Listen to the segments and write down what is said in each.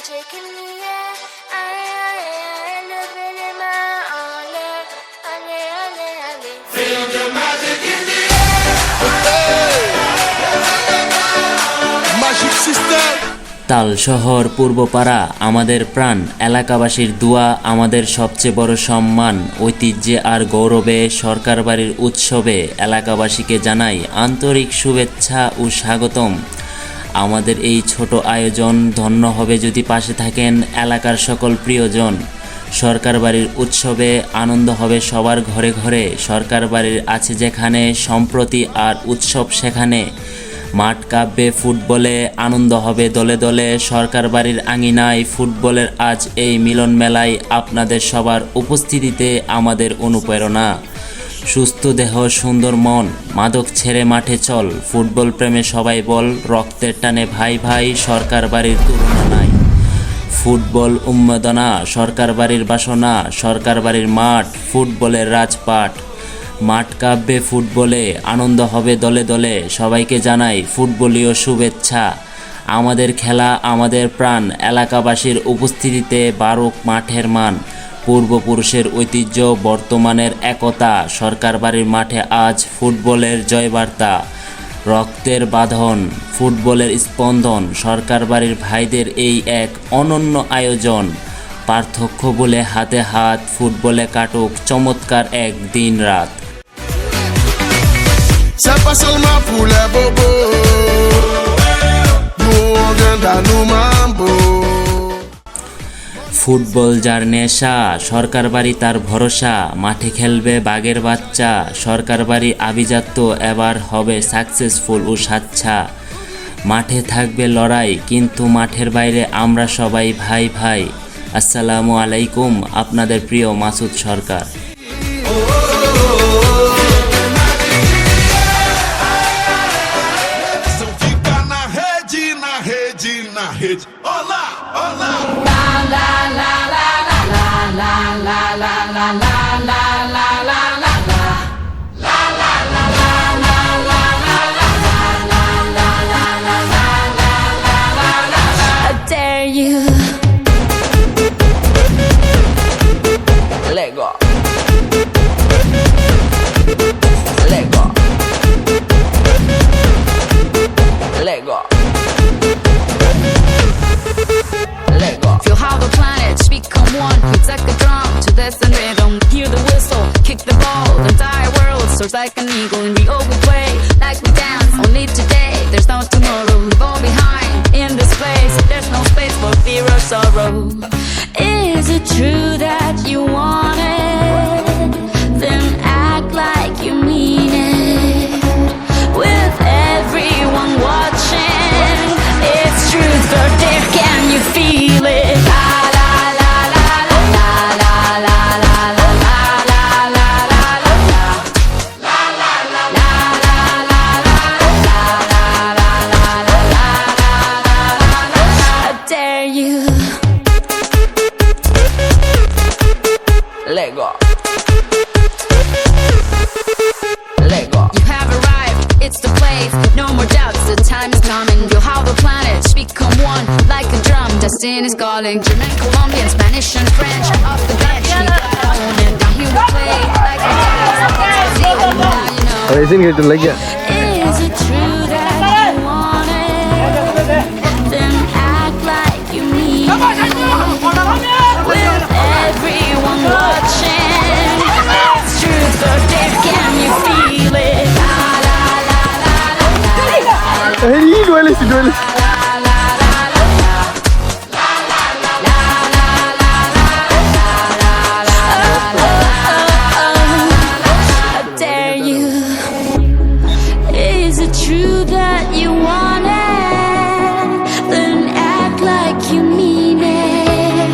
magic in the air. Living in my ole, ole, ole, ole. Feel the magic in the air. Magic system. তাল শহর পূর্বপাড়া আমাদের প্রাণ, এলাকাবাসীর দোয়া আমাদের সবচেয়ে বড় সম্মান। ঐতিহ্যে আর গৌরবে সরকার বাড়ির উৎসবে এলাকাবাসীকে জানাই আন্তরিক শুভেচ্ছা ও স্বাগতম। আমাদের এই ছোট আয়োজন ধন্য হবে যদি পাশে থাকেন এলাকার সকল প্রিয়জন। সরকার বাড়ির উৎসবে আনন্দ হবে সবার ঘরে ঘরে। সরকার বাড়ির আছে যেখানে সম্প্রতি আর উৎসব সেখানে। মাঠ কাঁপবে ফুটবলে, আনন্দ হবে দলে দলে। সরকার বাড়ির আঙিনায় ফুটবলের আজ এই মিলন মেলায় আপনাদের সবার উপস্থিতিতে আমাদের অনুপ্রেরণা। সুস্থ দেহ সুন্দর মন, মাদক ছেড়ে মাঠে চল। ফুটবল প্রেমে সবাই বল, রক্তের টানে ভাই ভাই। সরকার বাড়ির তুলনা নাই। ফুটবল উন্মাদনা, সরকার বাড়ির বাসনা। সরকার বাড়ির মাঠ ফুটবলের রাজপাট। মাঠ কাঁপবে ফুটবলে, আনন্দ হবে দলে দলে। সবাইকে জানাই ফুটবলীয় শুভেচ্ছা। আমাদের খেলা আমাদের প্রাণ, এলাকাবাসীর উপস্থিতিতে বারুক মাঠের মান। পূর্বপুরুষের ঐতিহ্য বর্তমানের একতা। সরকার বাড়ির মাঠে আজ ফুটবলের জয়বার্তা। রক্তের বাঁধন ফুটবলের স্পন্দন। সরকার বাড়ির ভাইদের এই এক অনন্য আয়োজন। পার্থক্য বলে হাতে হাত, ফুটবলে কাটুক চমৎকার এক দিন রাত। C'est pas seulement pour les bobos. Nous on vient dans nos mambo. Football যার নেশা, সরকার বাড়ি তার ভরসা। মাঠে খেলবে বাঘের বাচ্চা। সরকার বাড়ি আভিজাত্য এবার হবে সাকসেসফুল ও স্বাচ্ছা। মাঠে থাকবে লড়াই, কিন্তু মাঠের বাইরে আমরা সবাই ভাই ভাই। আসসালামু আলাইকুম, আপনাদের প্রিয় মাসুদ সরকার। Olá, olá. La la la la la la la la la la la la la la la la. La la la la la la la la la la la la la la. I dare you. Let go. Let go. Let go. Feel how the planets become one. It's like a drum to this and rhythm. Hear the whistle, kick the ball. The entire world soars like an eagle, and we all we play like we dance. Only today, there's no tomorrow. Leave all behind in this place. There's no space for fear or sorrow. Is it true that you want it? Then act like you mean it. With everyone watching, it's truth or dare. Can you feel it? La la la la la la la la la la la la la la la la. La la la la la la la la la la la la la. I dare you. Let go. Let go. You have arrived, it's the place. No more doubts, the time is coming. You'll how the planets become one like a drum. Destiny is calling. German, Colombian, Spanish, and French. Off the bench, we gotta own it. Down here we play like a dance. Now you know. Is it true that you want it? Then act like you mean it. With everyone watching, it's truth or dare. Can you feel it? La la la la la la. Hey, duelis. I dare you. Is it true that you want it? Then act like you mean it.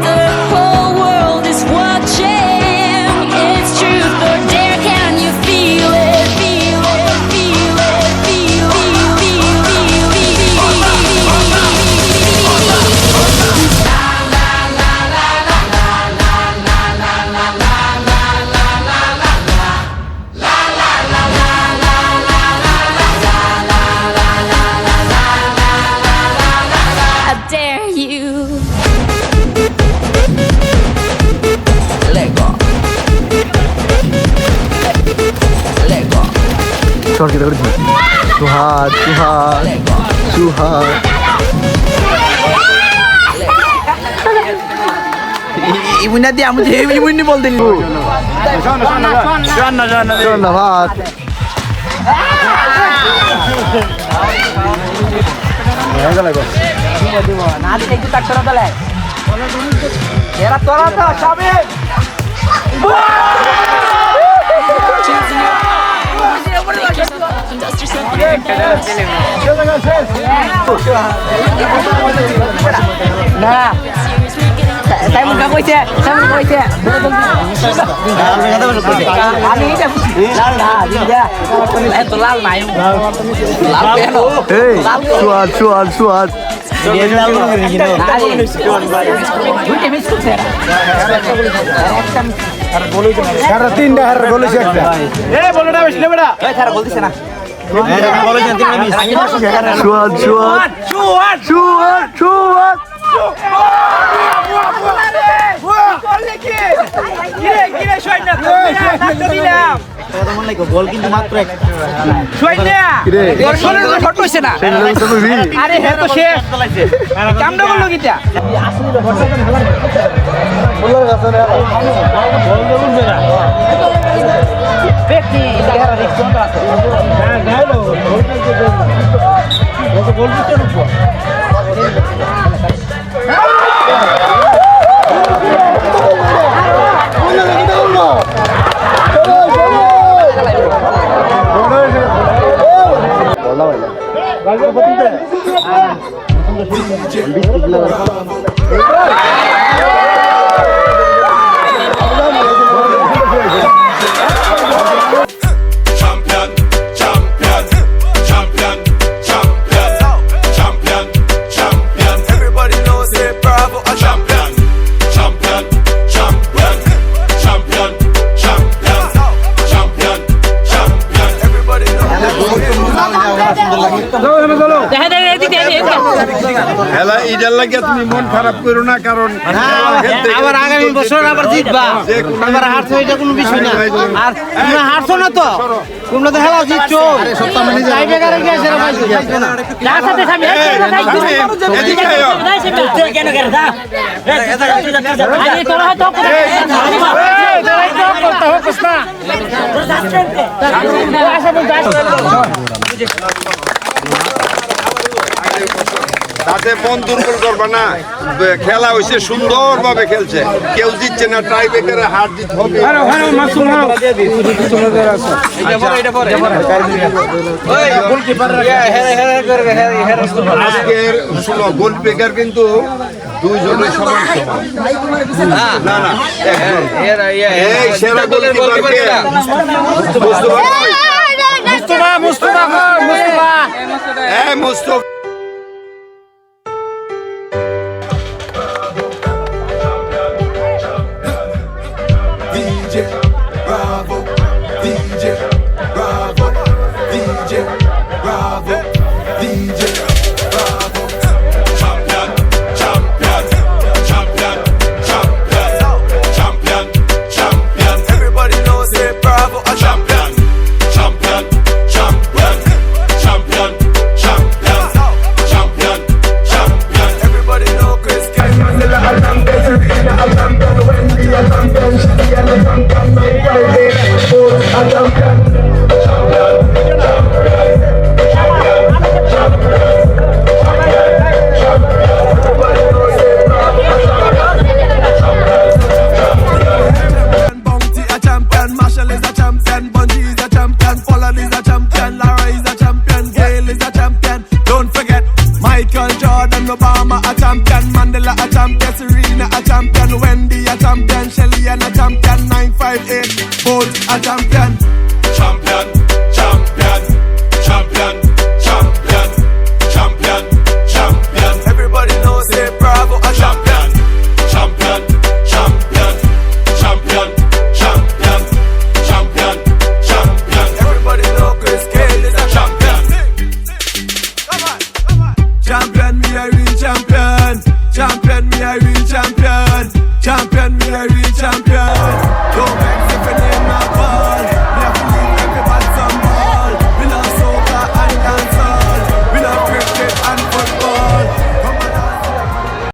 The whole world is watching. It's truth or dare. Can you feel it? Feel it, feel it, feel it, feel it, I dare you. Let go. Let go. Suhat, Suhat, Suhat. Ibu nanti amu je ibu ini bol dulu. Suhat. Nanti itu tak terus dah. Era tora tu, Syamil. Dust yourself in your pants. Nah, saya mau kau isi, saya mau kau isi. Ani ini lal dah, dia. Itu lal naik. Lal peno. Hey, Suhat, Suhat, Suhat. Suhat, Suhat, Suhat, Suhat. গোল কিন্তু মাত্র এক আরে হ্যাঁ তো শেষ কামটা করলো কিটা Champion, champion, champion, champion, champion, champion. Everybody knows it, Bravo a champion. Champion, champion, champion, champion, champion, champion. Everybody খেলা এটার লাগে তুমি মন খারাপ করো না, কারণ আবার আগামী বছর আবার জিতবা আবার হারছো এটা কোনো বিষয় না আর তোমরা হারছো না তো তোমরা তো খেলা জিতছো টাইব্রেকারে গিয়েছে রে ভাই যার সাথে আমি কেন কেন দা আরে তোরা হয়তো করতে হোকস না তাতে মন দুর্বল করবা না। খেলা হয়েছে, সুন্দর ভাবে খেলছে, কেউ জিতছে না, টাই ব্রেকারে হার জিত হবে। আজকের শোনো, গোল ব্রেকার কিন্তু দুইজনের সমান সমান। না না, একজন। এই সেরা গোলকিপারকে Mustafa DJ Bravo, DJ Bravo, DJ Bravo, DJ Bravo. Champion, champion, champion, champion, champion, champion. Everybody knows it, Bravo a champion. Champion, champion, champion, champion, champion, champion. Everybody know Chris King. Bounty a champion, Marshall is a champion, Bungie is a champion, Pollard is a champion, Lara is a champion, Gale is a champion. Don't forget Michael Jordan, Obama a champion, Mandela a champion, Serena a champion, Wendy a champion, Shelly and a champion, 958 Bolt a champion. Champion, champion, champion, champion, champion, champion. Everybody knows it, Bravo a champion. Champion, champion, champion, champion, champion, champion. Everybody know Chris Cale is a champion. Come on, come on. Champion, me a real champion. Champion. real champion.